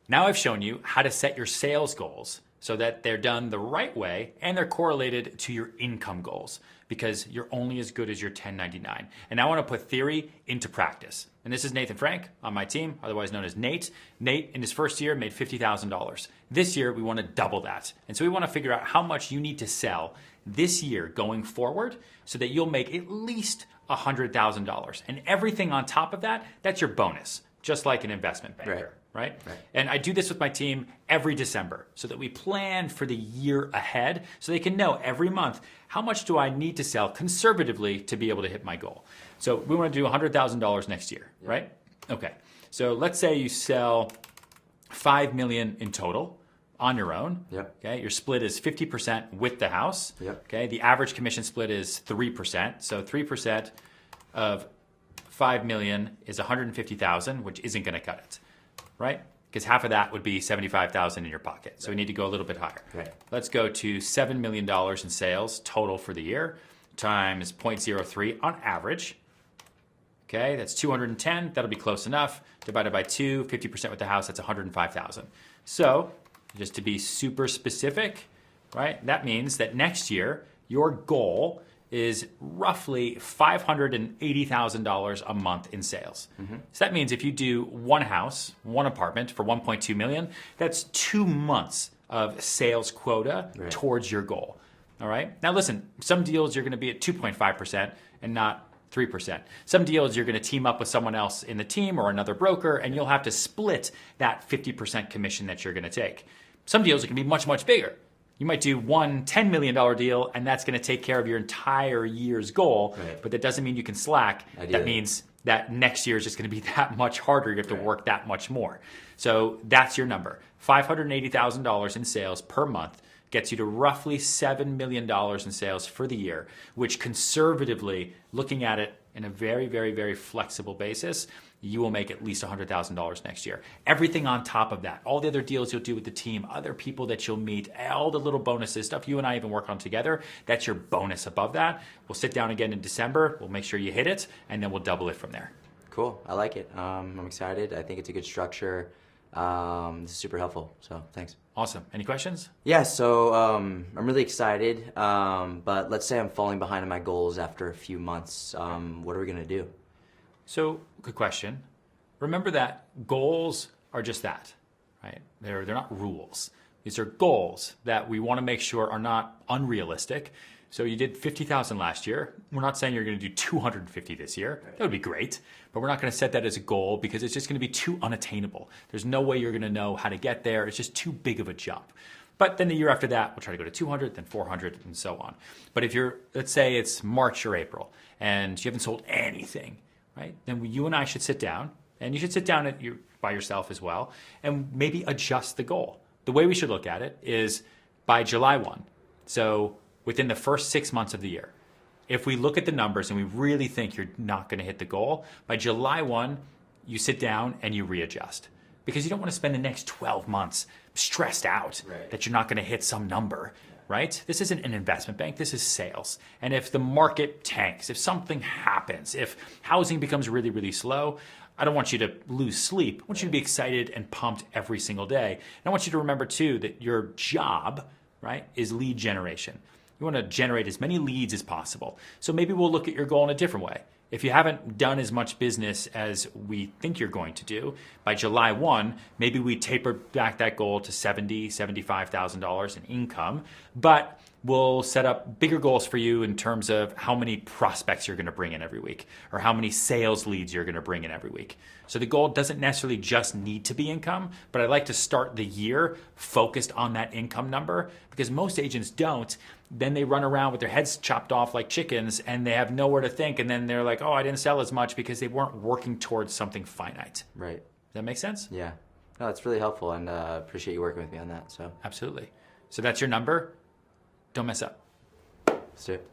Now I've shown you how to set your sales goals so that they're done the right way and they're correlated to your income goals because you're only as good as your 1099. And now I want to put theory into practice. And this is Nathan Frank on my team, otherwise known as Nate. Nate, in his first year, made $50,000. This year, we want to double that. And so we want to figure out how much you need to sell this year going forward so that you'll make at least $100,000. And everything on top of that, that's your bonus, just like an investment banker. Right? And I do this with my team every December so that we plan for the year ahead so they can know every month how much do I need to sell conservatively to be able to hit my goal. So we want to do $100,000 next year, right? Okay. So let's say you sell $5 million in total on your own. Okay. Your split is 50% with the house. Okay. The average commission split is 3%. So 3% of 5 million is 150,000, which isn't going to cut it. Right? Because half of that would be 75,000 in your pocket. So we need to go a little bit higher. Let's go to $7 million in sales total for the year times 0.03 on average. Okay, that's 210. That'll be close enough. Divided by 2, 50% with the house, that's 105,000. So just to be super specific, right? That means that next year, your goal is roughly $580,000 a month in sales. So that means if you do one house, one apartment for 1.2 million, that's 2 months of sales quota towards your goal. All right. Now listen, some deals you're going to be at 2.5% and not 3%. Some deals you're going to team up with someone else in the team or another broker, and you'll have to split that 50% commission that you're going to take. Some deals are going to be much, much bigger. You might do one $10 million deal, and that's going to take care of your entire year's goal, but that doesn't mean you can slack. That means that next year is just going to be that much harder. You have to work that much more. So that's your number. $580,000 in sales per month gets you to roughly $7 million in sales for the year, which conservatively, looking at it in a very, very, very flexible basis, you will make at least $100,000 next year. Everything on top of that, all the other deals you'll do with the team, other people that you'll meet, all the little bonuses, stuff you and I even work on together, that's your bonus above that. We'll sit down again in December. We'll make sure you hit it, and then we'll double it from there. Cool. I like it. I'm excited. I think it's a good structure. This is super helpful, so thanks. Awesome. Any questions? Yeah, so I'm really excited, but let's say I'm falling behind on my goals after a few months. What are we going to do? So, good question. Remember that goals are just that, right? They're not rules. These are goals that we want to make sure are not unrealistic. So you did 50,000 last year. We're not saying you're going to do 250 this year. That would be great, but we're not going to set that as a goal because it's just going to be too unattainable. There's no way you're going to know how to get there. It's just too big of a jump. But then the year after that, we'll try to go to 200, then 400, and so on. But if you're, let's say it's March or April, and you haven't sold anything, right? Then you and I should sit down, and you should sit down by yourself as well, and maybe adjust the goal. The way we should look at it is by July 1. So within the first 6 months of the year, if we look at the numbers and we really think you're not going to hit the goal, by July 1, you sit down and you readjust. Because you don't want to spend the next 12 months stressed out that you're not going to hit some number. Right? This isn't an investment bank. This is sales. And if the market tanks, if something happens, if housing becomes really, really slow, I don't want you to lose sleep. I want you to be excited and pumped every single day. And I want you to remember, too, that your job, right, is lead generation. You want to generate as many leads as possible. So maybe we'll look at your goal in a different way. If you haven't done as much business as we think you're going to do, by July 1, maybe we taper back that goal to $70,000, $75,000 in income, but we'll set up bigger goals for you in terms of how many prospects you're going to bring in every week or how many sales leads you're going to bring in every week. So the goal doesn't necessarily just need to be income, but I like to start the year focused on that income number because most agents don't. Then they run around with their heads chopped off like chickens and they have nowhere to think. And then they're like, oh, I didn't sell as much because they weren't working towards something finite. Right. Does that make sense? Yeah. No, it's really helpful and appreciate you working with me on that. So absolutely. So that's your number. Don't mess up. Let's do it.